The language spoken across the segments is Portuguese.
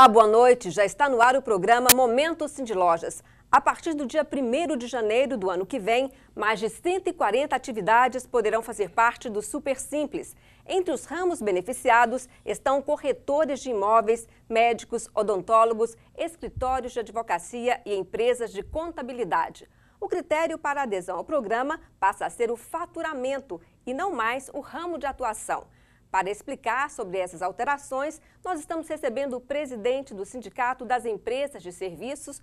Olá, boa noite. Já está no ar o programa Momento Sindlojas. A partir do dia 1º de janeiro do ano que vem, mais de 140 atividades poderão fazer parte do Super Simples. Entre os ramos beneficiados estão corretores de imóveis, médicos, odontólogos, escritórios de advocacia e empresas de contabilidade. O critério para adesão ao programa passa a ser o faturamento e não mais o ramo de atuação. Para explicar sobre essas alterações, nós estamos recebendo o presidente do Sindicato das Empresas de Serviços,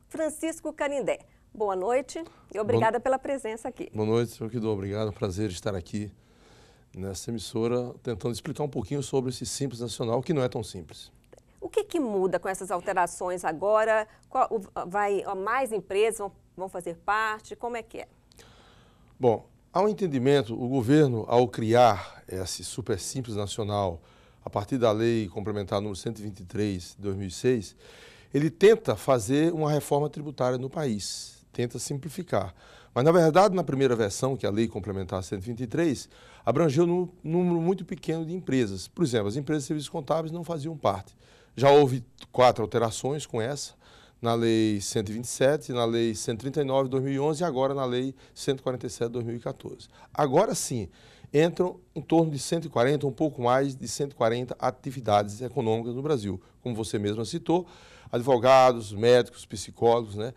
Francisco Canindé. Boa noite e obrigada pela presença aqui. Boa noite, senhor Quidô. Obrigado, é um prazer estar aqui nessa emissora, tentando explicar um pouquinho sobre esse Simples Nacional, que não é tão simples. O que muda com essas alterações agora? Mais empresas vão fazer parte? Como é que é? Bom, ao entendimento, o governo, ao criar esse Super Simples Nacional, a partir da Lei Complementar número 123 de 2006, ele tenta fazer uma reforma tributária no país, tenta simplificar. Mas, na verdade, na primeira versão, que é a Lei Complementar 123, abrangeu um número muito pequeno de empresas. Por exemplo, as empresas de serviços contábeis não faziam parte. Já houve 4 alterações com essa, na Lei 127, na Lei 139 de 2011 e agora na Lei 147 de 2014. Agora sim, entram em torno de 140, um pouco mais de 140 atividades econômicas no Brasil. Como você mesma citou, advogados, médicos, psicólogos, né?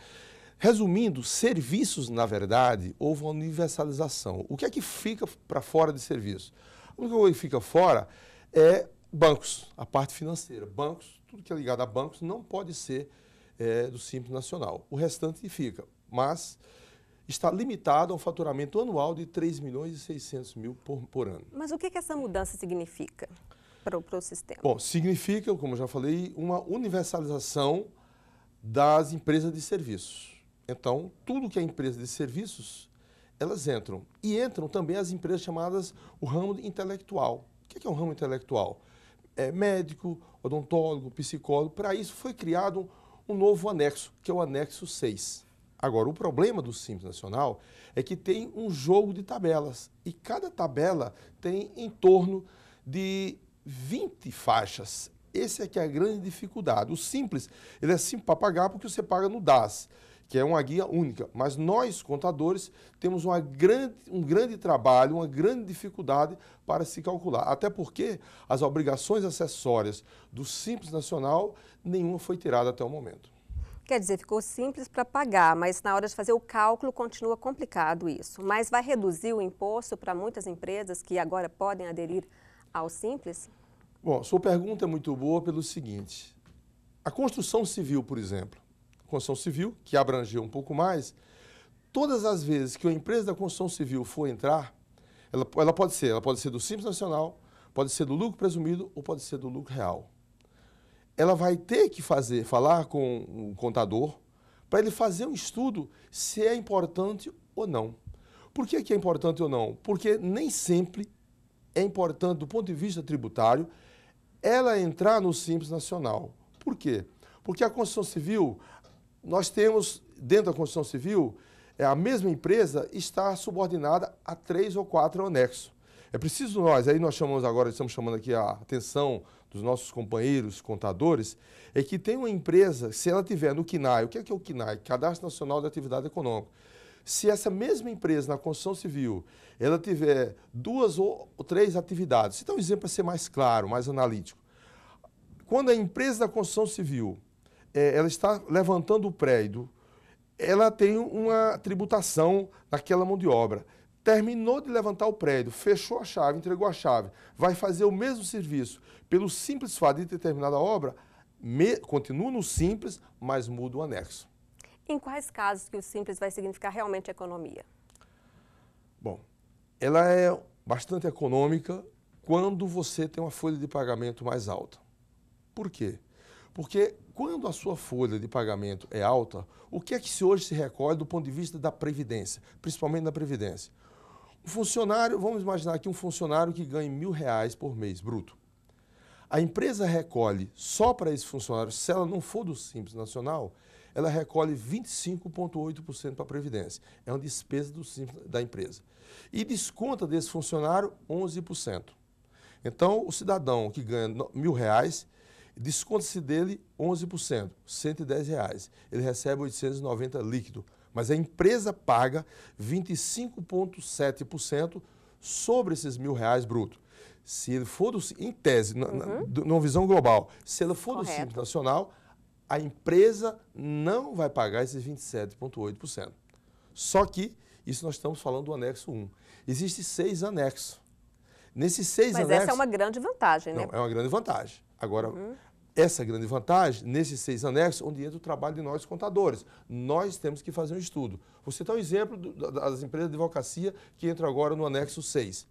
Resumindo, serviços, na verdade, houve uma universalização. O que é que fica para fora de serviço? O que fica fora é bancos, a parte financeira. Bancos, tudo que é ligado a bancos não pode ser do Simples Nacional. O restante fica, mas está limitado a um faturamento anual de 3.600.000 por ano. Mas o que essa mudança significa para o sistema? Bom, significa, como eu já falei, uma universalização das empresas de serviços. Então, tudo que é empresa de serviços, elas entram. E entram também as empresas chamadas o ramo intelectual. O que é um ramo intelectual? É médico, odontólogo, psicólogo. Para isso foi criado um novo anexo, que é o anexo 6. Agora, o problema do Simples Nacional é que tem um jogo de tabelas. E cada tabela tem em torno de 20 faixas. Essa é que é a grande dificuldade. O Simples, ele é simples para pagar porque você paga no DAS, que é uma guia única. Mas nós, contadores, temos um grande trabalho, uma grande dificuldade para se calcular. Até porque as obrigações acessórias do Simples Nacional, nenhuma foi tirada até o momento. Quer dizer, ficou simples para pagar, mas na hora de fazer o cálculo continua complicado isso. Mas vai reduzir o imposto para muitas empresas que agora podem aderir ao Simples? Bom, sua pergunta é muito boa pelo seguinte. A construção civil, por exemplo, a construção civil, que abrangeu um pouco mais, todas as vezes que uma empresa da construção civil for entrar, ela pode ser do Simples Nacional, pode ser do lucro presumido ou pode ser do lucro real. Ela vai ter que falar com um contador para ele fazer um estudo se é importante ou não. Por que é importante ou não? Porque nem sempre é importante, do ponto de vista tributário, ela entrar no Simples Nacional. Por quê? Porque a construção civil, nós temos, dentro da construção civil, a mesma empresa está subordinada a 3 ou 4 anexos. É preciso estamos chamando aqui a atenção dos nossos companheiros contadores, é que tem uma empresa, se ela tiver no CNAE, o que é o CNAE? Cadastro Nacional de Atividade Econômica. Se essa mesma empresa na construção civil, ela tiver 2 ou 3 atividades, então um exemplo para ser mais claro, mais analítico. Quando a empresa da construção civil, ela está levantando o prédio, ela tem uma tributação naquela mão de obra. Terminou de levantar o prédio, fechou a chave, entregou a chave, vai fazer o mesmo serviço pelo simples fato de ter terminado a obra, continua no Simples, mas muda o anexo. Em quais casos que o Simples vai significar realmente economia? Bom, ela é bastante econômica quando você tem uma folha de pagamento mais alta. Por quê? Porque quando a sua folha de pagamento é alta, o que é que hoje se recolhe do ponto de vista da Previdência, principalmente da Previdência? Um funcionário, vamos imaginar aqui um funcionário que ganha R$1.000 por mês, bruto. A empresa recolhe só para esse funcionário, se ela não for do Simples Nacional, ela recolhe 25,8% para a Previdência. É uma despesa da empresa. E desconta desse funcionário 11%. Então, o cidadão que ganha R$1.000, Desconta-se dele 11%, R$ 110. Ele recebe 890 líquido, mas a empresa paga 25,7% sobre esses R$ 1.000 bruto. Se ele for, em tese, numa visão global, se ela for do Simples Nacional, a empresa não vai pagar esses 27,8%. Só que isso nós estamos falando do anexo 1. Existem 6 anexos. Nesses 6 anexos... Mas essa é uma grande vantagem, né? Não, é uma grande vantagem. Agora, essa grande vantagem, nesses 6 anexos, onde entra o trabalho de nós contadores. Nós temos que fazer um estudo. Vou citar um exemplo das empresas de advocacia que entram agora no anexo 6.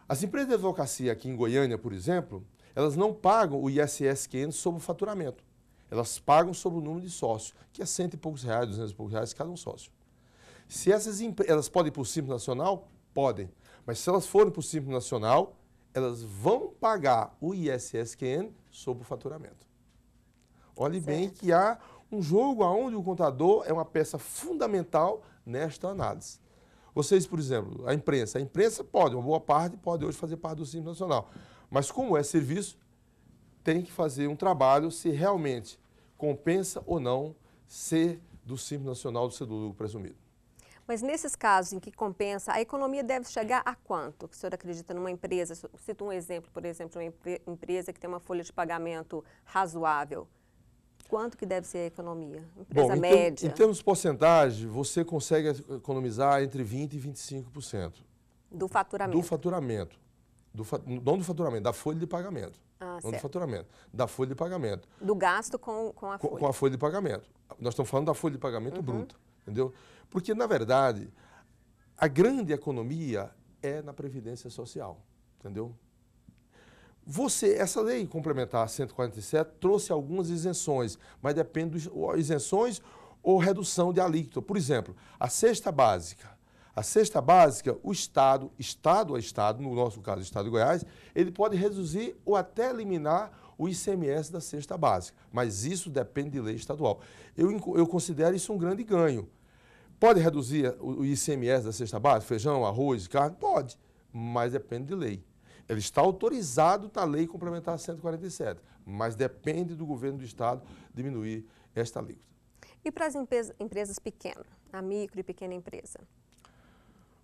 As empresas de advocacia aqui em Goiânia, por exemplo, elas não pagam o ISS-QN sobre o faturamento. Elas pagam sobre o número de sócios, que é R$100 e poucos, R$200 e poucos cada um sócio. Se essas elas podem ir para o Simples Nacional? Podem. Mas se elas forem para o Simples Nacional, elas vão pagar o ISS-QN sobre o faturamento. Olhe bem que há um jogo onde o contador é uma peça fundamental nesta análise. Vocês, por exemplo, a imprensa pode, uma boa parte pode hoje fazer parte do Simples Nacional. Mas como é serviço, tem que fazer um trabalho se realmente compensa ou não ser do Simples Nacional do seu lucro presumido. Mas nesses casos em que compensa, a economia deve chegar a quanto? Que o senhor acredita numa empresa? Cito um exemplo, por exemplo, uma empresa que tem uma folha de pagamento razoável. Quanto que deve ser a economia? Empresa média? Em termos de porcentagem, você consegue economizar entre 20% e 25%. Do faturamento? Do faturamento. Não do faturamento, da folha de pagamento. Não do faturamento, da folha de pagamento. Do gasto com a folha. Com a folha de pagamento. Nós estamos falando da folha de pagamento bruta, entendeu? Porque, na verdade, a grande economia é na Previdência Social, entendeu? Essa lei complementar 147 trouxe algumas isenções, mas depende de isenções ou redução de alíquota. Por exemplo, a cesta básica. A cesta básica, o Estado a Estado, no nosso caso o Estado de Goiás, ele pode reduzir ou até eliminar o ICMS da cesta básica, mas isso depende de lei estadual. Eu considero isso um grande ganho. Pode reduzir o ICMS da cesta básica, feijão, arroz, carne? Pode, mas depende de lei. Ele está autorizado na Lei Complementar 147, mas depende do governo do Estado diminuir esta alíquota. E para as empresas pequenas, a micro e pequena empresa?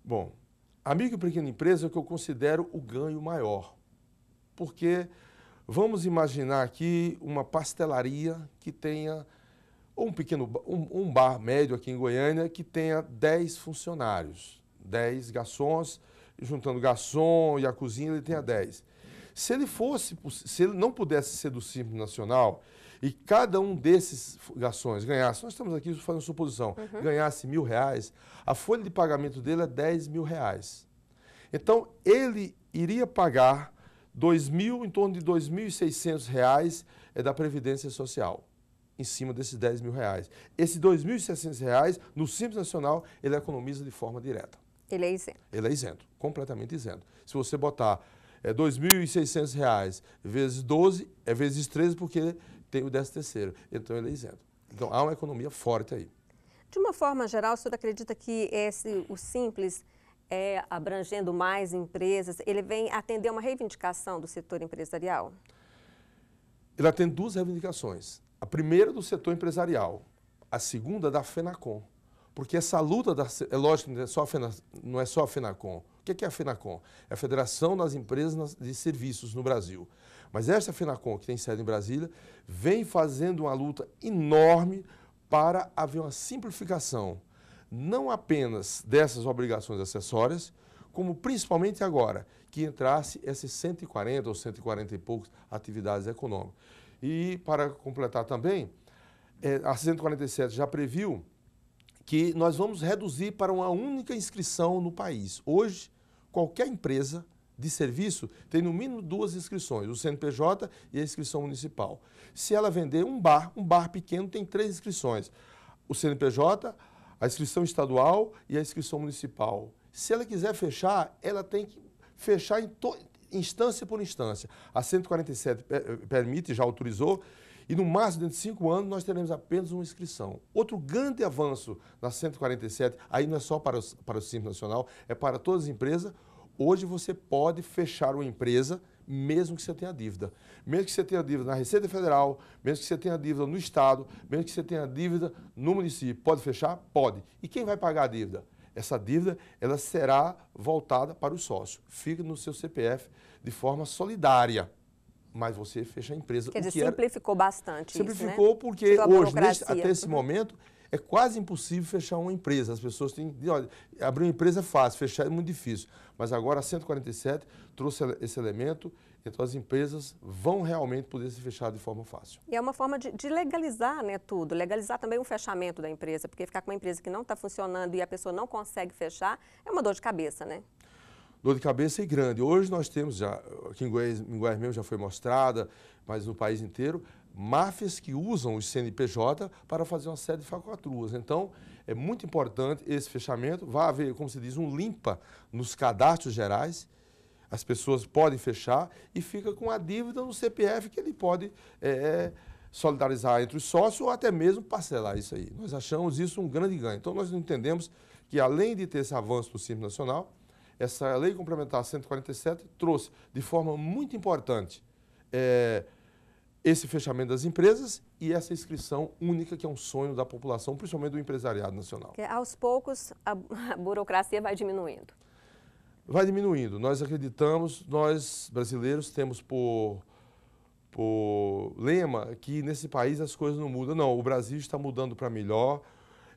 Bom, a micro e pequena empresa é o que eu considero o ganho maior, porque vamos imaginar aqui uma pastelaria que tenha, ou um bar médio aqui em Goiânia que tenha 10 funcionários, 10 garçons, juntando garçom e a cozinha, ele tenha 10. Se ele não pudesse ser do Simples Nacional e cada um desses garçons ganhasse, nós estamos aqui fazendo suposição, ganhasse R$1.000, a folha de pagamento dele é R$10.000. Então, ele iria pagar em torno de R$2.600 da Previdência Social, em cima desses R$10.000. Esses R$2.600, no Simples Nacional, ele economiza de forma direta. Ele é isento? Ele é isento, completamente isento. Se você botar R$2.600 vezes 12, é vezes 13, porque tem o 13º. Então, ele é isento. Então, há uma economia forte aí. De uma forma geral, o senhor acredita que o Simples, abrangendo mais empresas, ele vem atender uma reivindicação do setor empresarial? Ele atende 2 reivindicações. A primeira do setor empresarial, a segunda da FENACON. Porque essa luta, é lógico que não é só a FENACON. O que é a FENACON? É a Federação das Empresas de Serviços no Brasil. Mas esta FENACON, que tem sede em Brasília, vem fazendo uma luta enorme para haver uma simplificação, não apenas dessas obrigações acessórias, como principalmente agora, que entrasse essas 140 ou 140 e poucos atividades econômicas. E, para completar também, a 147 já previu que nós vamos reduzir para uma única inscrição no país. Hoje, qualquer empresa de serviço tem no mínimo 2 inscrições, o CNPJ e a inscrição municipal. Se ela vender um bar pequeno tem 3 inscrições, o CNPJ, a inscrição estadual e a inscrição municipal. Se ela quiser fechar, ela tem que fechar instância por instância. A 147 permite, já autorizou, e no máximo, dentro de 5 anos, nós teremos apenas uma inscrição. Outro grande avanço na 147, aí não é só para o Simples Nacional, é para todas as empresas. Hoje você pode fechar uma empresa, mesmo que você tenha dívida. Mesmo que você tenha dívida na Receita Federal, mesmo que você tenha dívida no Estado, mesmo que você tenha dívida no município. Pode fechar? Pode. E quem vai pagar a dívida? Essa dívida ela será voltada para o sócio. Fica no seu CPF de forma solidária. Mas você fecha a empresa. Quer dizer, simplificou bastante simplificou isso, né? Porque hoje, até esse momento, é quase impossível fechar uma empresa. As pessoas têm... Olha, abrir uma empresa é fácil, fechar é muito difícil. Mas agora a 147 trouxe esse elemento, então as empresas vão realmente poder se fechar de forma fácil. E é uma forma de legalizar, né, tudo. Legalizar também o fechamento da empresa, porque ficar com uma empresa que não está funcionando e a pessoa não consegue fechar é uma dor de cabeça, né? Dor de cabeça e grande. Hoje nós temos, já, aqui em Goiás mesmo já foi mostrada, mas no país inteiro, máfias que usam o CNPJ para fazer uma série de falcatruas. Então, é muito importante esse fechamento. Vai haver, como se diz, um limpa nos cadastros gerais. As pessoas podem fechar e fica com a dívida no CPF que ele pode solidarizar entre os sócios ou até mesmo parcelar isso aí. Nós achamos isso um grande ganho. Então, nós entendemos que, além de ter esse avanço do Simples Nacional, essa Lei Complementar 147 trouxe de forma muito importante esse fechamento das empresas e essa inscrição única, que é um sonho da população, principalmente do empresariado nacional. Porque, aos poucos, a burocracia vai diminuindo. Vai diminuindo. Nós acreditamos, nós brasileiros temos por lema que nesse país as coisas não mudam. Não, o Brasil está mudando para melhor.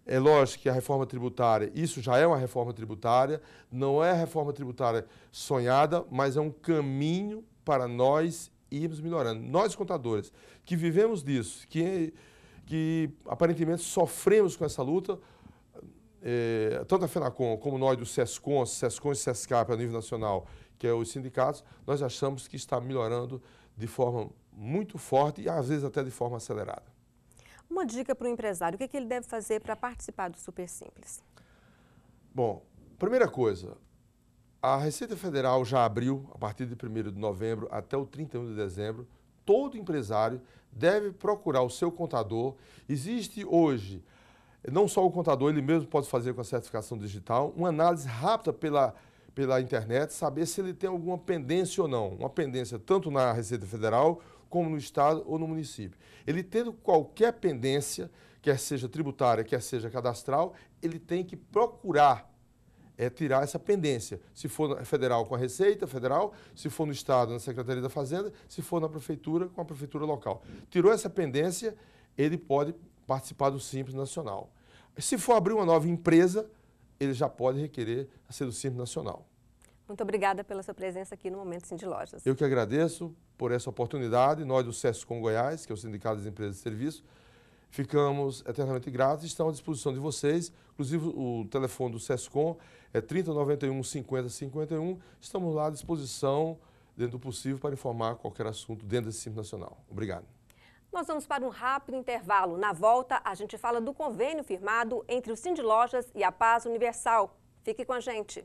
É lógico que a reforma tributária, isso já é uma reforma tributária, não é a reforma tributária sonhada, mas é um caminho para nós irmos melhorando. Nós, contadores, que vivemos disso, que aparentemente sofremos com essa luta, tanto a FENACON como nós do SESCON e SESCAP a nível nacional, que é os sindicatos, nós achamos que está melhorando de forma muito forte e às vezes até de forma acelerada. Uma dica para o empresário, o que ele deve fazer para participar do Super Simples? Bom, primeira coisa, a Receita Federal já abriu, a partir de 1º de novembro até o 31 de dezembro, todo empresário deve procurar o seu contador. Existe hoje, não só o contador, ele mesmo pode fazer com a certificação digital, uma análise rápida pela internet, saber se ele tem alguma pendência ou não. Uma pendência tanto na Receita Federal, como no Estado ou no município. Ele tendo qualquer pendência, quer seja tributária, quer seja cadastral, ele tem que procurar tirar essa pendência. Se for federal, com a Receita Federal, se for no Estado, na Secretaria da Fazenda, se for na Prefeitura, com a Prefeitura local. Tirou essa pendência, ele pode participar do Simples Nacional. Se for abrir uma nova empresa, ele já pode requerer a ser do Simples Nacional. Muito obrigada pela sua presença aqui no Momento Sim de Lojas. Eu que agradeço por essa oportunidade. Nós do SESCOM Goiás, que é o Sindicato das Empresas de Serviço, ficamos eternamente gratos e estamos à disposição de vocês. Inclusive, o telefone do SESCOM é 3091 50 51. Estamos lá à disposição, dentro do possível, para informar qualquer assunto dentro desse Simples Nacional. Obrigado. Nós vamos para um rápido intervalo. Na volta, a gente fala do convênio firmado entre o Sim de Lojas e a Paz Universal. Fique com a gente.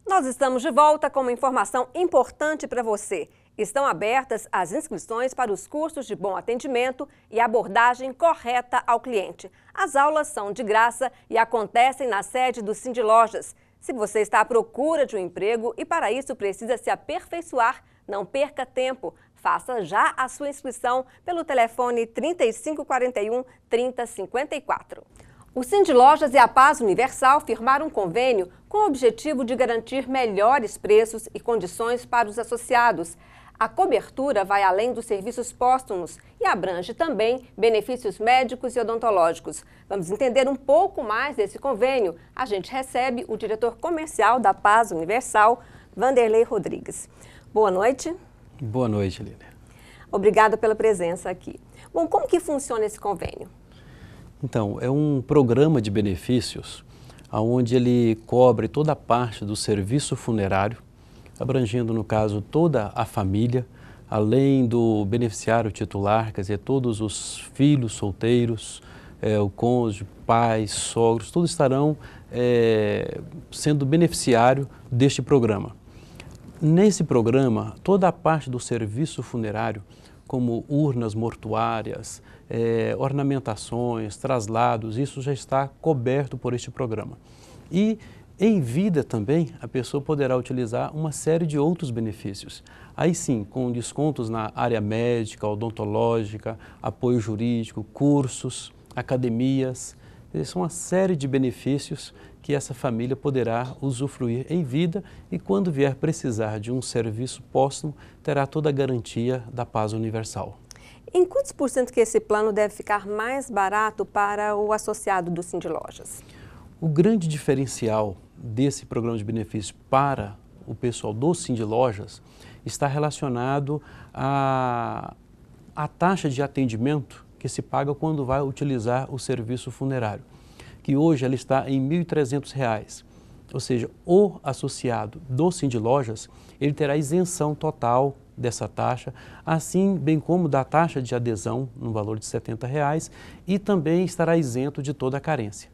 Nós estamos de volta com uma informação importante para você. Estão abertas as inscrições para os cursos de bom atendimento e abordagem correta ao cliente. As aulas são de graça e acontecem na sede do Sim de Lojas. Se você está à procura de um emprego e para isso precisa se aperfeiçoar, não perca tempo. Faça já a sua inscrição pelo telefone 3541 3054. O Sim de Lojas e a Paz Universal firmaram um convênio com o objetivo de garantir melhores preços e condições para os associados. A cobertura vai além dos serviços póstumos e abrange também benefícios médicos e odontológicos. Vamos entender um pouco mais desse convênio. A gente recebe o diretor comercial da Paz Universal, Vanderlei Rodrigues. Boa noite. Boa noite, Lília. Obrigada pela presença aqui. Bom, como que funciona esse convênio? Então, é um programa de benefícios onde ele cobre toda a parte do serviço funerário, abrangendo, no caso, toda a família, além do beneficiário titular, quer dizer, todos os filhos solteiros, o cônjuge, pais, sogros, todos estarão sendo beneficiário deste programa. Nesse programa, toda a parte do serviço funerário como urnas mortuárias, ornamentações, traslados, isso já está coberto por este programa. E em vida também, a pessoa poderá utilizar uma série de outros benefícios. Aí sim, com descontos na área médica, odontológica, apoio jurídico, cursos, academias. São uma série de benefícios que essa família poderá usufruir em vida e quando vier precisar de um serviço póstumo, terá toda a garantia da paz universal. Em quantos por cento que esse plano deve ficar mais barato para o associado do Sindlojas? O grande diferencial desse programa de benefícios para o pessoal do Sindlojas está relacionado à taxa de atendimento que se paga quando vai utilizar o serviço funerário, que hoje ela está em R$ 1.300. Ou seja, o associado do Sindlojas, ele terá isenção total dessa taxa, assim bem como da taxa de adesão no valor de R$ 70 e também estará isento de toda a carência.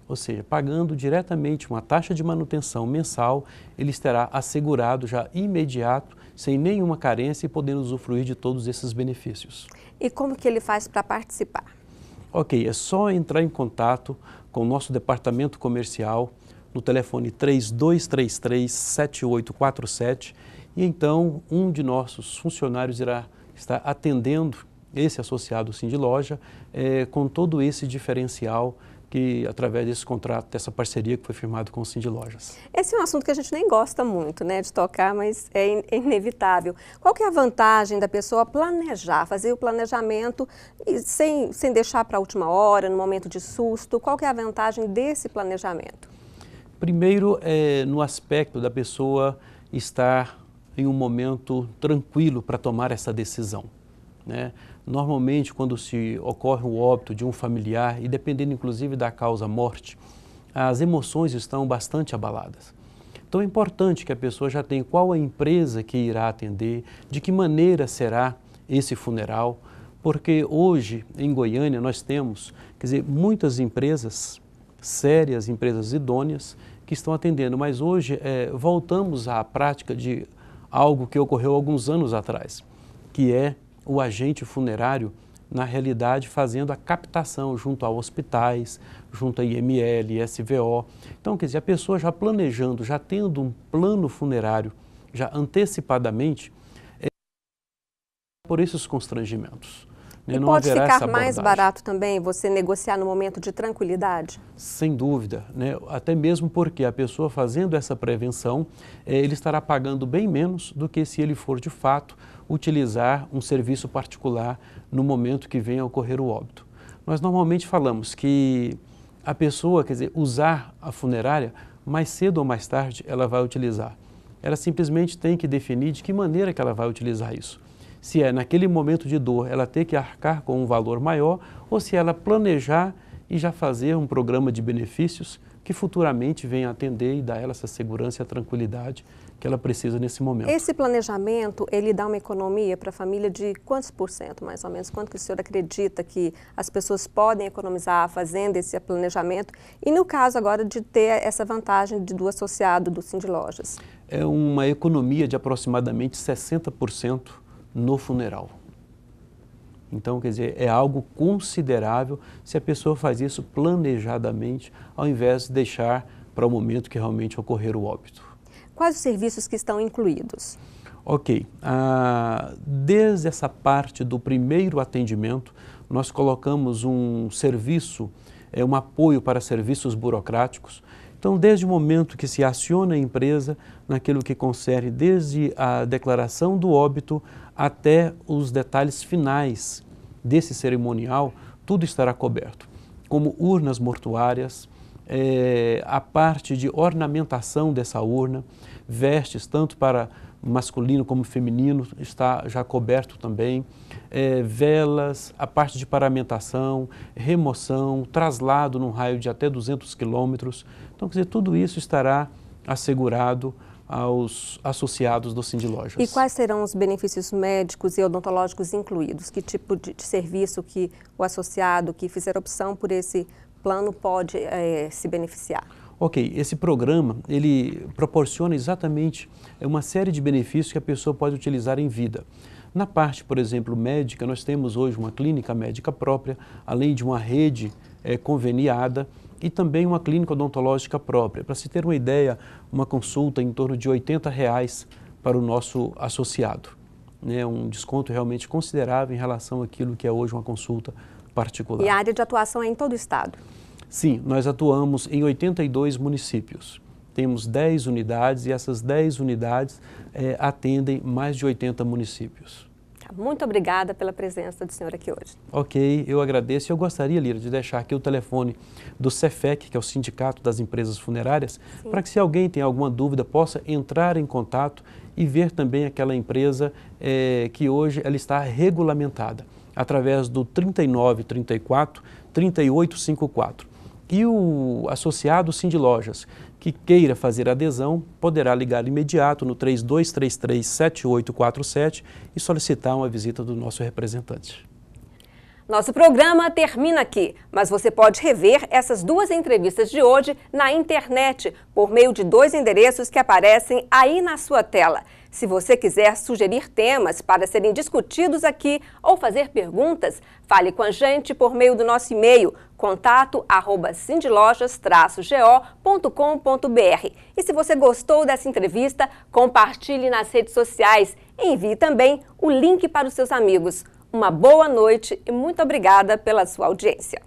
Ou seja, pagando diretamente uma taxa de manutenção mensal, ele estará assegurado já imediato, sem nenhuma carência e podendo usufruir de todos esses benefícios. E como que ele faz para participar? Ok, é só entrar em contato com o nosso departamento comercial no telefone 3233-7847 e então um de nossos funcionários irá estar atendendo esse associado Sindloja com todo esse diferencial que através desse contrato, dessa parceria que foi firmado com o Sindlojas. Esse é um assunto que a gente nem gosta muito, né, de tocar, mas é inevitável. Qual que é a vantagem da pessoa planejar, fazer o planejamento sem deixar para a última hora, no momento de susto? Qual que é a vantagem desse planejamento? Primeiro, no aspecto da pessoa estar em um momento tranquilo para tomar essa decisão, né? Normalmente, quando se ocorre o óbito de um familiar, e dependendo inclusive da causa morte, as emoções estão bastante abaladas. Então é importante que a pessoa já tenha qual a empresa que irá atender, de que maneira será esse funeral, porque hoje em Goiânia nós temos, quer dizer, muitas empresas sérias, empresas idôneas que estão atendendo, mas hoje voltamos à prática de algo que ocorreu alguns anos atrás, que é o agente funerário, na realidade, fazendo a captação junto a hospitais, junto a IML, SVO. Então, quer dizer, a pessoa já planejando, já tendo um plano funerário, já antecipadamente, por esses constrangimentos. E não pode ficar mais barato também você negociar no momento de tranquilidade? Sem dúvida, né? Até mesmo porque a pessoa fazendo essa prevenção, ele estará pagando bem menos do que se ele for de fato utilizar um serviço particular no momento que venha a ocorrer o óbito. Nós normalmente falamos que a pessoa, quer dizer, usar a funerária, mais cedo ou mais tarde ela vai utilizar. Ela simplesmente tem que definir de que maneira que ela vai utilizar isso. Se é naquele momento de dor ela ter que arcar com um valor maior ou se ela planejar e já fazer um programa de benefícios que futuramente venha atender e dar a ela essa segurança e a tranquilidade que ela precisa nesse momento. Esse planejamento, ele dá uma economia para a família de quantos por cento, mais ou menos? Quanto que o senhor acredita que as pessoas podem economizar fazendo esse planejamento? E no caso agora de ter essa vantagem do associado do Sindlojas? É uma economia de aproximadamente 60% no funeral. Então, quer dizer, é algo considerável se a pessoa faz isso planejadamente, ao invés de deixar para o momento que realmente ocorrer o óbito. Quais os serviços que estão incluídos? Ok, desde essa parte do primeiro atendimento, nós colocamos um serviço, um apoio para serviços burocráticos. Então, desde o momento que se aciona a empresa, naquilo que concerne desde a declaração do óbito até os detalhes finais desse cerimonial, tudo estará coberto, como urnas mortuárias, a parte de ornamentação dessa urna, vestes tanto para masculino como feminino está já coberto também, velas, a parte de paramentação, remoção, traslado num raio de até 200 quilômetros. Então, quer dizer, tudo isso estará assegurado aos associados do Sindlojas. E quais serão os benefícios médicos e odontológicos incluídos? Que tipo de serviço que o associado que fizer opção por esse plano pode se beneficiar? Ok, esse programa, ele proporciona exatamente uma série de benefícios que a pessoa pode utilizar em vida. Na parte, por exemplo, médica, nós temos hoje uma clínica médica própria, além de uma rede conveniada e também uma clínica odontológica própria. Para se ter uma ideia, uma consulta em torno de R$ 80 para o nosso associado. Um desconto realmente considerável em relação àquilo que é hoje uma consulta particular. E a área de atuação é em todo o estado? Sim, nós atuamos em 82 municípios. Temos 10 unidades e essas 10 unidades atendem mais de 80 municípios. Muito obrigada pela presença do senhor aqui hoje. Ok, eu agradeço. Eu gostaria, Lira, de deixar aqui o telefone do Cefec, que é o Sindicato das Empresas Funerárias, para que se alguém tem alguma dúvida possa entrar em contato e ver também aquela empresa que hoje ela está regulamentada, através do 3934 3854. E o associado Sindlojas que queira fazer adesão poderá ligar imediato no 3233-7847 e solicitar uma visita do nosso representante. Nosso programa termina aqui, mas você pode rever essas duas entrevistas de hoje na internet, por meio de 2 endereços que aparecem aí na sua tela. Se você quiser sugerir temas para serem discutidos aqui ou fazer perguntas, fale com a gente por meio do nosso e-mail, contato@sindlojas-go.com.br. E se você gostou dessa entrevista, compartilhe nas redes sociais e envie também o link para os seus amigos. Uma boa noite e muito obrigada pela sua audiência.